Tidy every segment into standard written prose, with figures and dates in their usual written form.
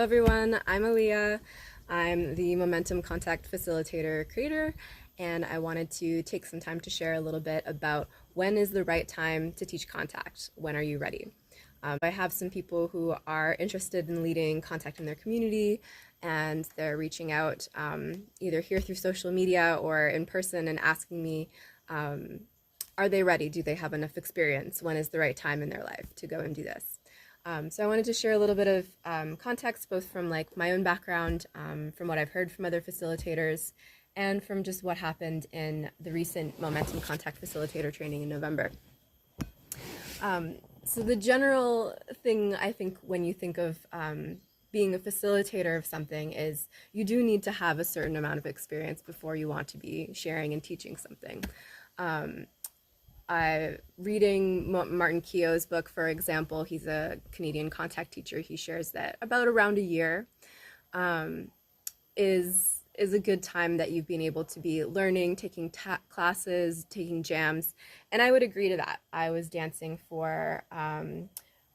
Everyone, I'm Aalia. I'm the Momentum Contact Facilitator creator, and I wanted to take some time to share a little bit about when is the right time to teach contact. When are you ready? I have some people who are interested in leading contact in their community, and they're reaching out either here through social media or in person and asking me, are they ready? Do they have enough experience? When is the right time in their life to go and do this? So I wanted to share a little bit of context, both from like my own background, from what I've heard from other facilitators, and from just what happened in the recent Momentum Contact Facilitator training in November. So the general thing I think when you think of being a facilitator of something is you do need to have a certain amount of experience before you want to be sharing and teaching something. Reading Martin Keogh's book, for example, he's a Canadian contact teacher. He shares that about around a year is a good time that you've been able to be learning, taking classes, taking jams, and I would agree to that. I was dancing for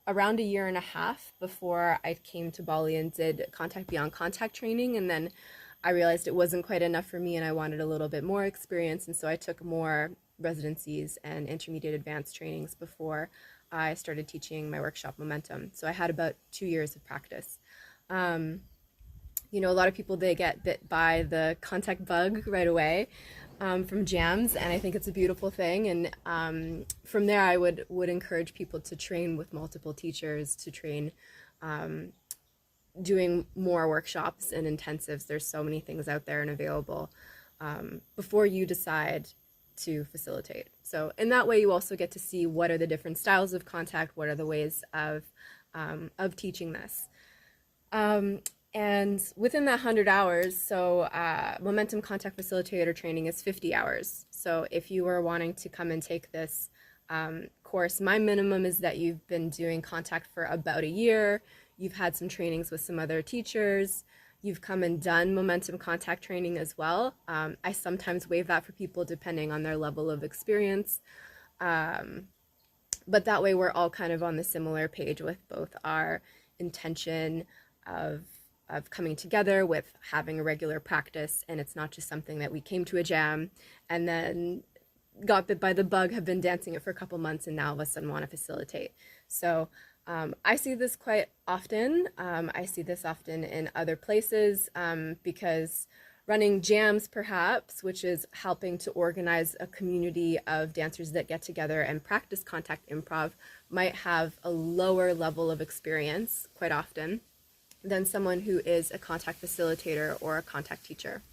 around a year and a half before I came to Bali and did Contact Beyond Contact training, and then I realized it wasn't quite enough for me and I wanted a little bit more experience, and so I took more residencies and intermediate advanced trainings before I started teaching my workshop Momentum. So I had about 2 years of practice. You know, a lot of people, they get bit by the contact bug right away from jams, and I think it's a beautiful thing. And from there, I would encourage people to train with multiple teachers, to train doing more workshops and intensives. There's so many things out there and available before you decide to facilitate. So in that way, you also get to see what are the different styles of contact, what are the ways of teaching this. And within that 100 hours, so Momentum Contact Facilitator training is 50 hours. So if you are wanting to come and take this course, my minimum is that you've been doing contact for about a year, you've had some trainings with some other teachers, you've come and done Momentum Contact training as well. I sometimes waive that for people depending on their level of experience. But that way we're all kind of on the similar page with both our intention of coming together, with having a regular practice, and it's not just something that we came to a jam and then got bit by the bug, have been dancing it for a couple months, and now all of a sudden want to facilitate. So I see this quite often. I see this often in other places because running jams, perhaps, which is helping to organize a community of dancers that get together and practice contact improv, might have a lower level of experience quite often than someone who is a contact facilitator or a contact teacher.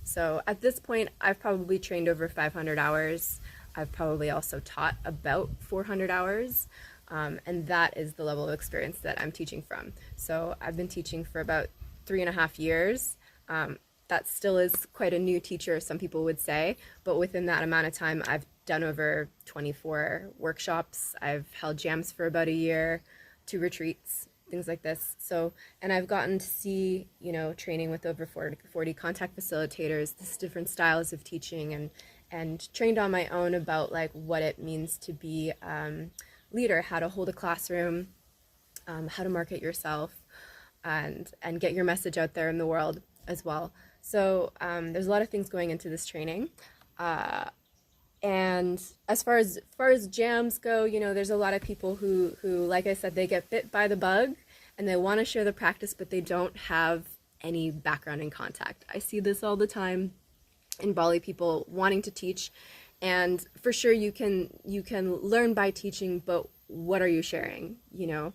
So at this point, I've probably trained over 500 hours. I've probably also taught about 400 hours. And that is the level of experience that I'm teaching from. So I've been teaching for about 3.5 years. That still is quite a new teacher, some people would say, but within that amount of time, I've done over 24 workshops. I've held jams for about a year, 2 retreats, things like this. So, and I've gotten to see, you know, training with over 40 contact facilitators, this different styles of teaching, and trained on my own about like what it means to be leader, how to hold a classroom, how to market yourself, and get your message out there in the world as well. So there's a lot of things going into this training. And as far as jams go, you know, there's a lot of people who, like I said, they get bit by the bug and they want to share the practice, but they don't have any background in contact. I see this all the time in Bali, people wanting to teach, and for sure you can learn by teaching, but what are you sharing? You know,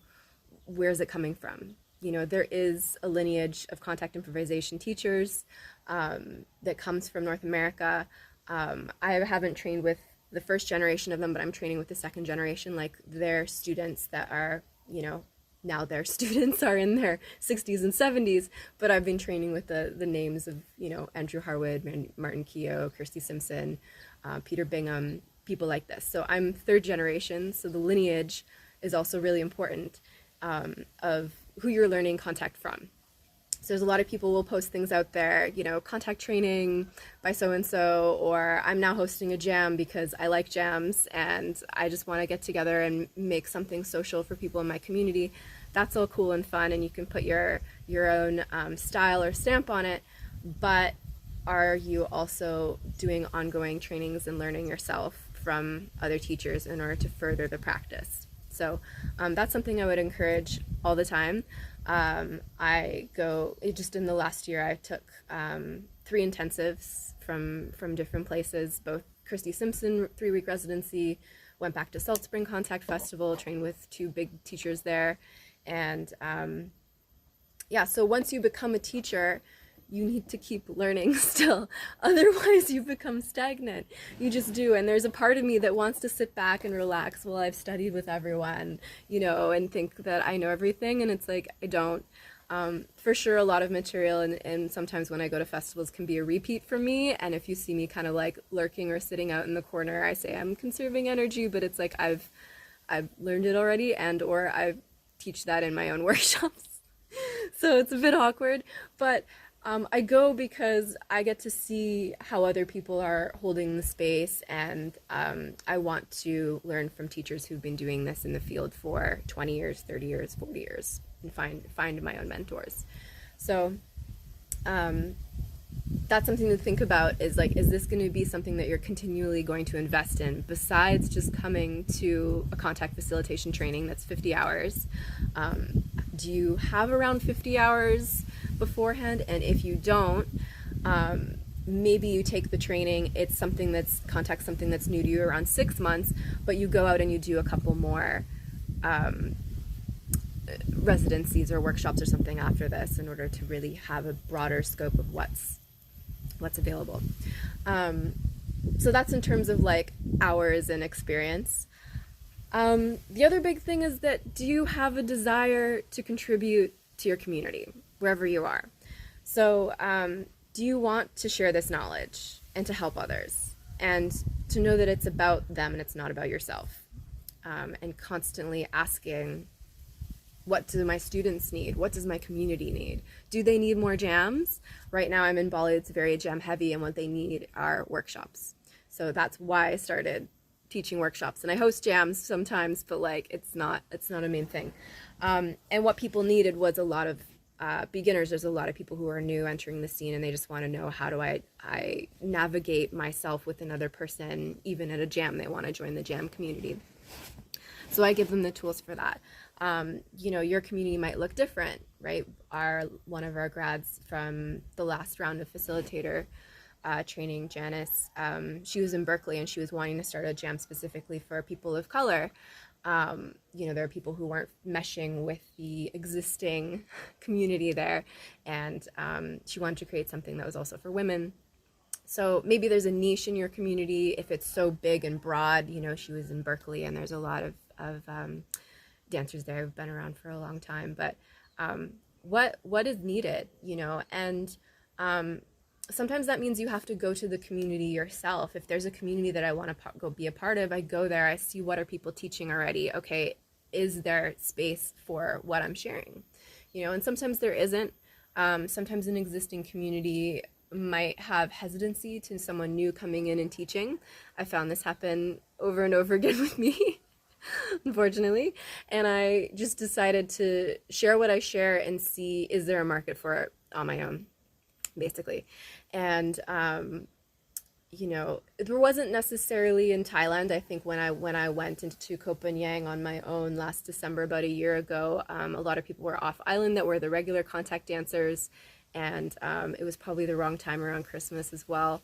where's it coming from? You know, there is a lineage of contact improvisation teachers that comes from North America. I haven't trained with the first generation of them, but I'm training with the second generation, like their students that are, you know, now their students are in their 60s and 70s, but I've been training with the names of, you know, Andrew Harwood, Martin Keogh, Kirsty Simpson, Peter Bingham, people like this. So I'm third generation, so the lineage is also really important of who you're learning contact from. So there's a lot of people will post things out there, you know, contact training by so-and-so, or I'm now hosting a jam because I like jams and I just want to get together and make something social for people in my community. that's all cool and fun, and you can put your own style or stamp on it, but are you also doing ongoing trainings and learning yourself from other teachers in order to further the practice? So that's something I would encourage all the time. Just in the last year, I took 3 intensives from different places, both Christy Simpson 3-week residency, went back to Salt Spring Contact Festival, trained with 2 big teachers there. And so once you become a teacher, you need to keep learning still. Otherwise, you become stagnant. You just do. And there's a part of me that wants to sit back and relax while I've studied with everyone, and think that I know everything. And it's like, I don't. For sure, a lot of material and sometimes when I go to festivals can be a repeat for me. And if you see me kind of like lurking or sitting out in the corner, I say I'm conserving energy, but it's like I've learned it already, or I teach that in my own workshops. So it's a bit awkward, but I go because I get to see how other people are holding the space, and I want to learn from teachers who've been doing this in the field for 20 years, 30 years, 40 years, and find my own mentors. So that's something to think about, is like, is this going to be something that you're continually going to invest in besides just coming to a contact facilitation training that's 50 hours? Do you have around 50 hours beforehand? And if you don't, maybe you take the training, it's something that's new to you, around 6 months, but you go out and you do a couple more residencies or workshops or something after this in order to really have a broader scope of what's available. So that's in terms of like hours and experience. The other big thing is that, do you have a desire to contribute to your community, wherever you are? So do you want to share this knowledge and to help others, and to know that it's about them and it's not about yourself? And constantly asking, what do my students need? What does my community need? Do they need more jams? Right now I'm in Bali, it's very jam heavy, and what they need are workshops. So that's why I started teaching workshops, and I host jams sometimes, but like it's not a main thing. And what people needed was a lot of beginners. There's a lot of people who are new entering the scene, and they just want to know, how do I navigate myself with another person, even at a jam? They want to join the jam community. So I give them the tools for that. Your community might look different, right? One of our grads from the last round of Facilitator training, Janice, she was in Berkeley and she was wanting to start a jam specifically for people of color. There are people who weren't meshing with the existing community there, and she wanted to create something that was also for women. So maybe there's a niche in your community. If it's so big and broad, she was in Berkeley and there's a lot of dancers there who've been around for a long time, but what is needed, and sometimes that means you have to go to the community yourself. If there's a community that I want to go be a part of, I go there, I see what are people teaching already. Okay, is there space for what I'm sharing? And sometimes there isn't. Sometimes an existing community might have hesitancy to someone new coming in and teaching. I found this happen over and over again with me, unfortunately. And I just decided to share what I share and see, is there a market for it on my own, basically. And there wasn't necessarily in Thailand. I think when I went into Koh Phangan on my own last December, about a year ago, a lot of people were off island that were the regular contact dancers, and it was probably the wrong time around Christmas as well.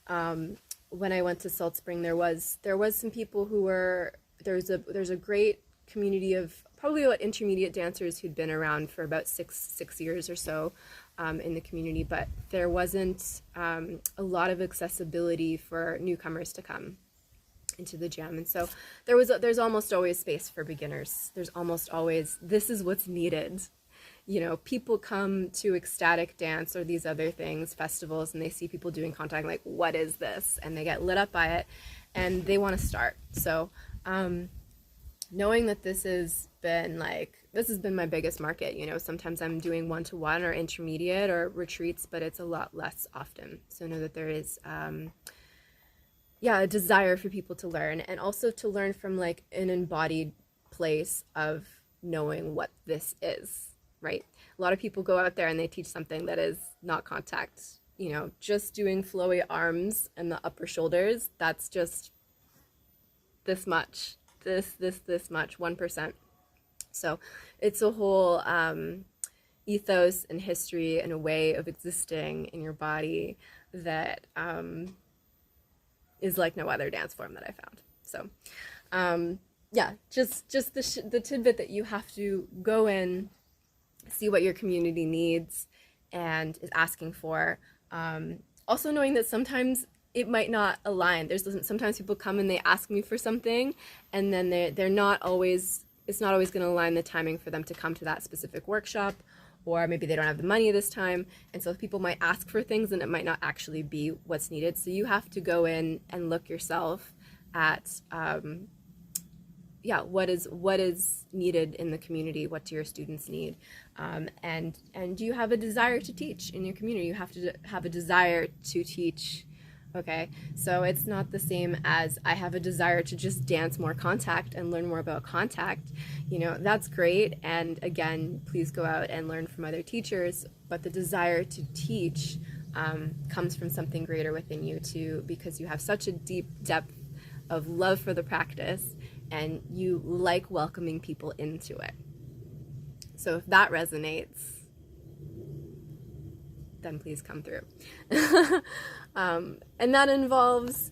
When I went to Salt Spring, there was some people who were there's a great community of probably about intermediate dancers who'd been around for about six years or so in the community, but there wasn't a lot of accessibility for newcomers to come into the jam. And so there's almost always space for beginners. There's almost always, this is what's needed. People come to ecstatic dance or these other things, festivals, and they see people doing contact, like, what is this? And they get lit up by it and they want to start. So knowing that this has been my biggest market. Sometimes I'm doing one-to-one or intermediate or retreats, but it's a lot less often. So know that there is a desire for people to learn, and also to learn from like an embodied place of knowing what this is, right? A lot of people go out there and they teach something that is not contact. Just doing flowy arms and the upper shoulders, that's just this much, this much, 1%. So it's a whole ethos and history and a way of existing in your body that is like no other dance form that I found. So yeah, just the tidbit that you have to go in, see what your community needs and is asking for. Also knowing that sometimes it might not align. Sometimes people come and they ask me for something, and then it's not always going to align the timing for them to come to that specific workshop, or maybe they don't have the money this time, and so people might ask for things and it might not actually be what's needed. So you have to go in and look yourself at what is needed in the community. What do your students need? And do you have a desire to teach in your community? You have to have a desire to teach. Okay, so it's not the same as I have a desire to just dance more contact and learn more about contact. That's great. And again, please go out and learn from other teachers. But the desire to teach comes from something greater within you too, because you have such a deep depth of love for the practice and you like welcoming people into it. So if that resonates, then please come through. And that involves,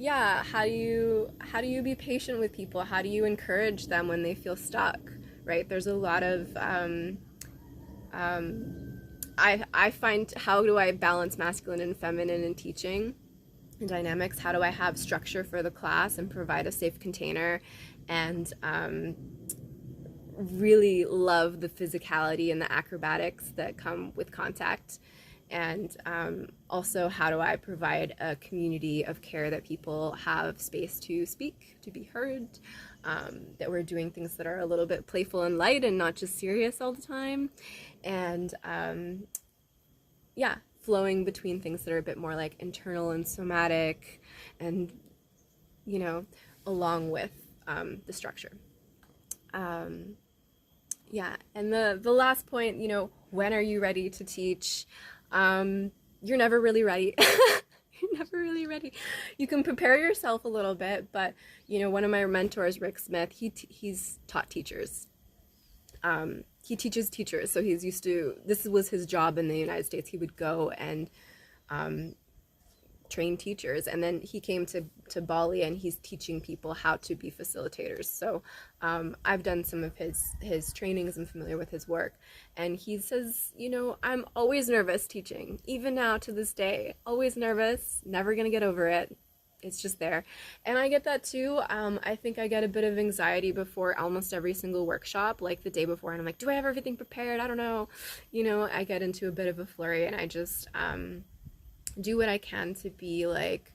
how do you be patient with people? How do you encourage them when they feel stuck, right? There's a lot of, I find, how do I balance masculine and feminine in teaching and dynamics? How do I have structure for the class and provide a safe container and really love the physicality and the acrobatics that come with contact? And also, how do I provide a community of care that people have space to speak, to be heard, that we're doing things that are a little bit playful and light and not just serious all the time, and flowing between things that are a bit more like internal and somatic, and along with the structure. And the last point, when are you ready to teach? You're never really ready. You're never really ready. You can prepare yourself a little bit, but one of my mentors, Rick Smith, he's taught teachers. He teaches teachers, so he's used to, this was his job in the United States. He would go and train teachers, and then he came to Bali and he's teaching people how to be facilitators. So I've done some of his trainings. I'm familiar with his work, and he says, I'm always nervous teaching, even now to this day, always nervous, never gonna get over it. It's just there. And I get that too. I think I get a bit of anxiety before almost every single workshop, like the day before, and I'm like, do I have everything prepared? I don't know. I get into a bit of a flurry, and I just do what I can to be like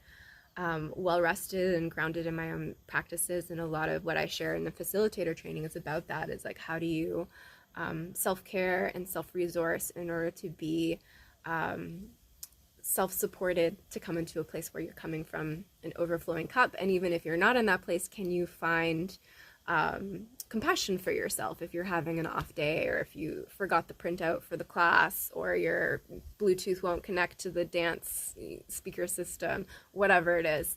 well rested and grounded in my own practices. And a lot of what I share in the facilitator training is about that. Is like, how do you self-care and self-resource in order to be self-supported, to come into a place where you're coming from an overflowing cup. And even if you're not in that place, can you find compassion for yourself if you're having an off day, or if you forgot the printout for the class, or your Bluetooth won't connect to the dance speaker system, whatever it is.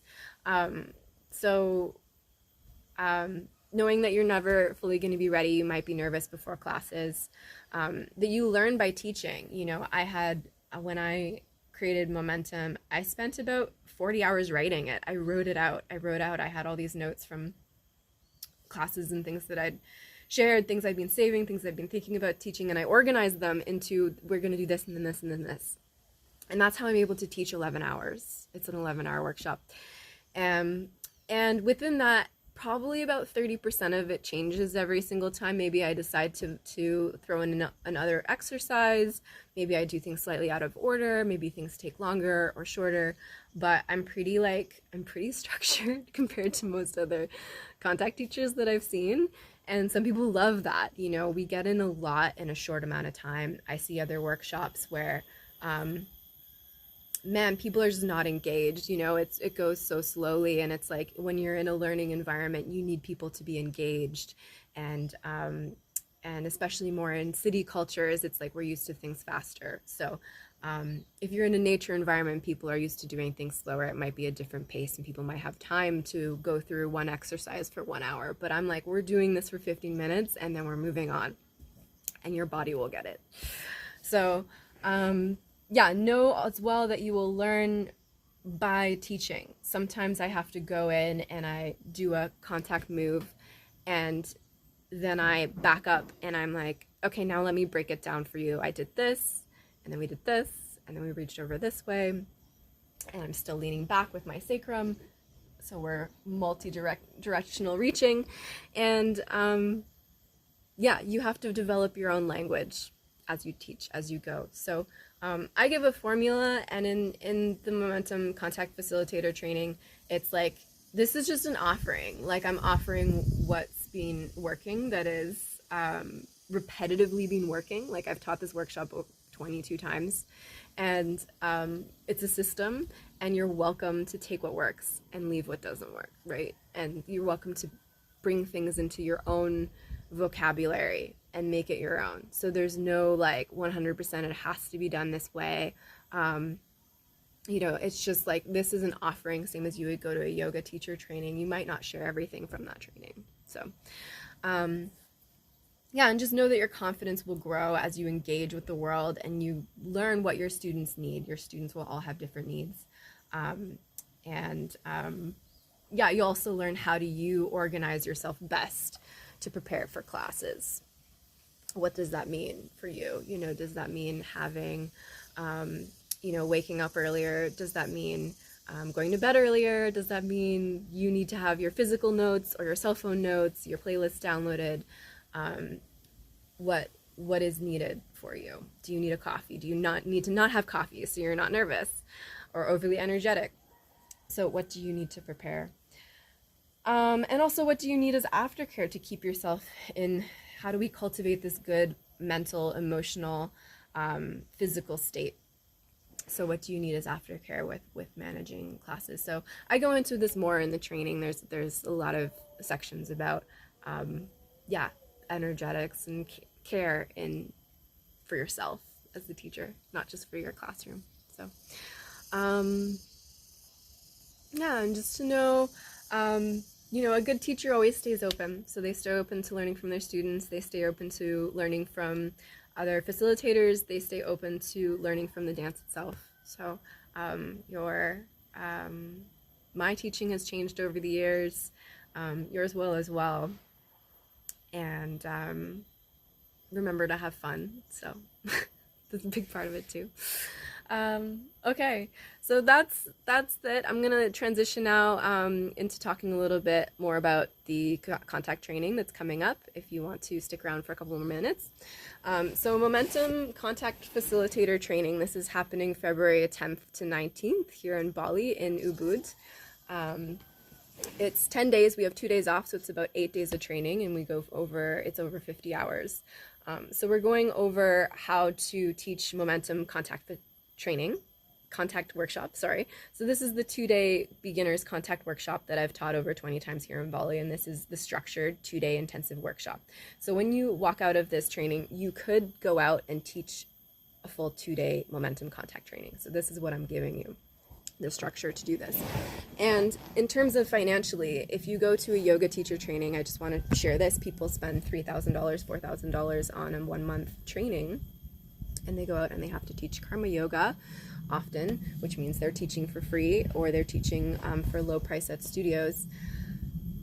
Knowing that you're never fully going to be ready, you might be nervous before classes, that you learn by teaching. I had, when I created Momentum, I spent about 40 hours writing it. I wrote out, I had all these notes from classes and things that I'd shared, things I'd been saving, things I'd been thinking about teaching, and I organized them into, we're going to do this and then this and then this. And that's how I'm able to teach 11 hours. It's an 11-hour workshop. And within that, probably about 30% of it changes every single time. Maybe I decide to throw in another exercise. Maybe I do things slightly out of order. Maybe things take longer or shorter. But I'm pretty structured compared to most other contact teachers that I've seen. And some people love that. We get in a lot in a short amount of time. I see other workshops where people are just not engaged. It goes so slowly, and it's like when you're in a learning environment, you need people to be engaged. And And especially more in city cultures, it's like we're used to things faster. So if you're in a nature environment, people are used to doing things slower. It might be a different pace and people might have time to go through one exercise for 1 hour. But I'm like, we're doing this for 15 minutes and then we're moving on, and your body will get it. So yeah, know as well that you will learn by teaching. Sometimes I have to go in and I do a contact move, and then I back up and I'm like, okay, now let me break it down for you. I did this, and then we did this, and then we reached over this way, and I'm still leaning back with my sacrum. So we're multi-directional reaching. And yeah, you have to develop your own language as you teach, as you go. So I give a formula, and in the Momentum Contact Facilitator training, it's like, this is just an offering. Like, I'm offering what's been working, that is repetitively been working. Like, I've taught this workshop 22 times, and it's a system, and you're welcome to take what works and leave what doesn't work, right? And you're welcome to bring things into your own vocabulary and make it your own. So there's no like 100% it has to be done this way. You know, it's just like, this is an offering, same as you would go to a yoga teacher training. You might not share everything from that training. So yeah, and just know that your confidence will grow as you engage with the world and you learn what your students need. Your students will all have different needs. Yeah, you also learn how do you organize yourself best to prepare for classes. What does that mean for you? You know, does that mean having, you know, waking up earlier? Does that mean going to bed earlier? Does that mean you need to have your physical notes or your cell phone notes, your playlist downloaded? What is needed for you? Do you need a coffee? Do you not need to not have coffee so you're not nervous or overly energetic? So what do you need to prepare? And also, what do you need as aftercare to keep yourself in? How do we cultivate this good mental, emotional, physical state? So what do you need as aftercare with managing classes? So I go into this more in the training. There's a lot of sections about, yeah, energetics and care for yourself as the teacher, not just for your classroom. So, yeah, and just to know, you know, a good teacher always stays open. So they stay open to learning from their students. They stay open to learning from other facilitators. They stay open to learning from the dance itself. So my teaching has changed over the years. Yours will as well. And remember to have fun. So that's a big part of it too. Okay, so that's it. I'm gonna transition now into talking a little bit more about the contact training that's coming up, if you want to stick around for a couple more minutes. So Momentum Contact Facilitator training, this is happening February 10th to 19th here in Bali in Ubud. It's 10 days. We have 2 days off, so it's about 8 days of training, and it's over 50 hours. So we're going over how to teach Momentum Contact workshop, sorry. So this is the 2-day beginners contact workshop that I've taught over 20 times here in Bali, and this is the structured 2-day intensive workshop. So when you walk out of this training, you could go out and teach a full 2-day momentum contact training. So this is what I'm giving you, the structure to do this. And in terms of financially, if you go to a yoga teacher training, I just want to share this, people spend $3,000, $4,000 on a 1-month training, and they go out and they have to teach karma yoga often, which means they're teaching for free or they're teaching for low price at studios.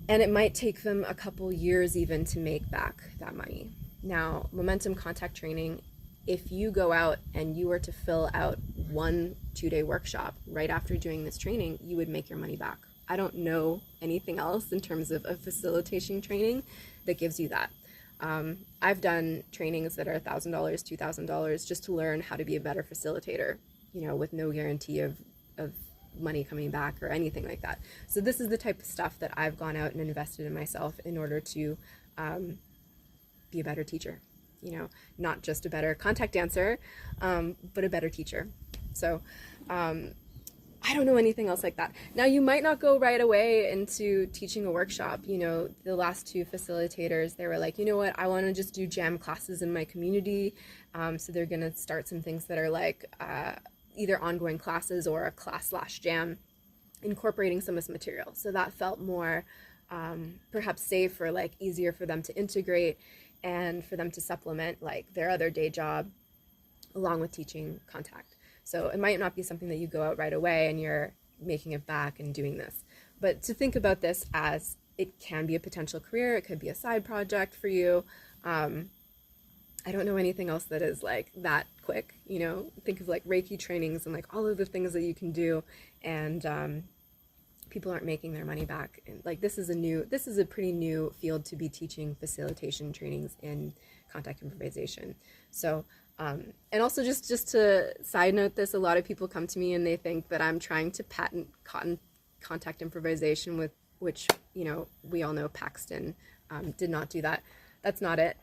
And it might take them a couple years even to make back that money. Now, momentum contact training, if you go out and you were to fill out 1 2-day workshop right after doing this training, you would make your money back. I don't know anything else in terms of a facilitation training that gives you that. I've done trainings that are $1,000, $2,000 just to learn how to be a better facilitator, you know, with no guarantee of money coming back or anything like that. So this is the type of stuff that I've gone out and invested in myself in order to be a better teacher, you know, not just a better contact dancer, but a better teacher. So I don't know anything else like that. Now, you might not go right away into teaching a workshop. You know, the last two facilitators, they were like, you know what, I want to just do jam classes in my community. So they're going to start some things that are like either ongoing classes or a class/jam, incorporating some of this material. So that felt more perhaps safe, or like easier for them to integrate and for them to supplement like their other day job along with teaching contact. So it might not be something that you go out right away and you're making it back and doing this, but to think about this as it can be a potential career, it could be a side project for you. I don't know anything else that is like that quick, you know. Think of like Reiki trainings and like all of the things that you can do, and people aren't making their money back. And like this is a pretty new field to be teaching facilitation trainings in contact improvisation. So and also just to side note this, a lot of people come to me and they think that I'm trying to patent contact improvisation, with which, you know, we all know Paxton did not do that. That's not it.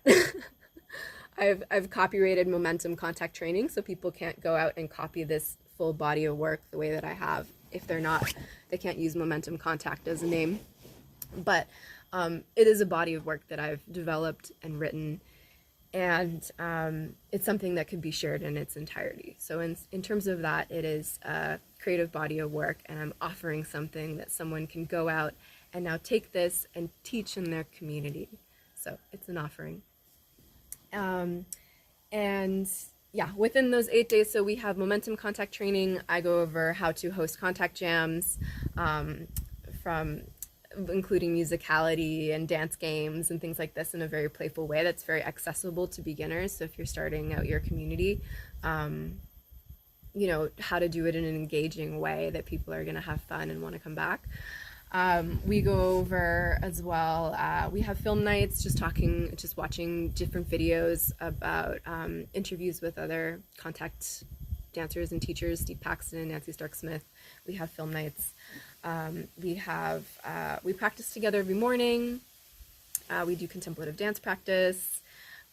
I've copyrighted momentum contact training, so people can't go out and copy this full body of work the way that I have. If they can't use momentum contact as a name. But it is a body of work that I've developed and written, and it's something that can be shared in its entirety. So in terms of that, it is a creative body of work, and I'm offering something that someone can go out and now take this and teach in their community. So it's an offering. And yeah, within those 8 days, so we have momentum contact training. I go over how to host contact jams, from including musicality and dance games and things like this in a very playful way that's very accessible to beginners. So if you're starting out your community, you know, how to do it in an engaging way that people are going to have fun and want to come back. We go over as well, we have film nights, just watching different videos about interviews with other contact dancers and teachers, Steve Paxton and Nancy Stark-Smith. We have film nights. We practice together every morning. We do contemplative dance practice.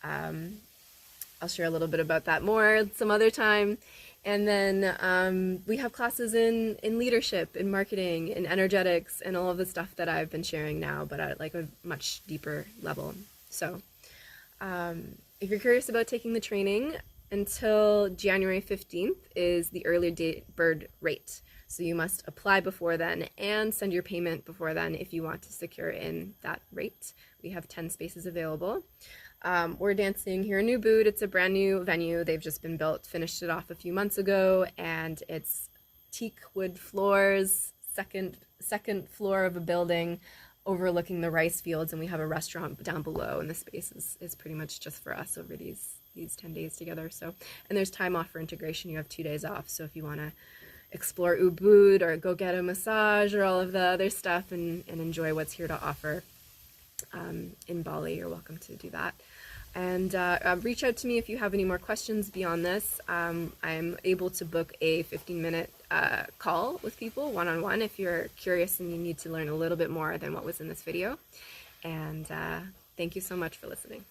I'll share a little bit about that more some other time. And then we have classes in leadership, in marketing, in energetics, and all of the stuff that I've been sharing now, but at like a much deeper level. So if you're curious about taking the training, until January 15th is the early bird rate. So you must apply before then and send your payment before then if you want to secure in that rate. We have 10 spaces available. We're dancing here in New Boot. It's a brand new venue. They've just been built, finished it off a few months ago, and it's teak wood floors, second floor of a building overlooking the rice fields, and we have a restaurant down below, and the space is pretty much just for us over these 10 days together. So, and there's time off for integration. You have 2 days off, so if you want to explore Ubud or go get a massage or all of the other stuff and enjoy what's here to offer in Bali, you're welcome to do that. And reach out to me if you have any more questions beyond this. I'm able to book a 15-minute call with people one-on-one if you're curious and you need to learn a little bit more than what was in this video. And thank you so much for listening.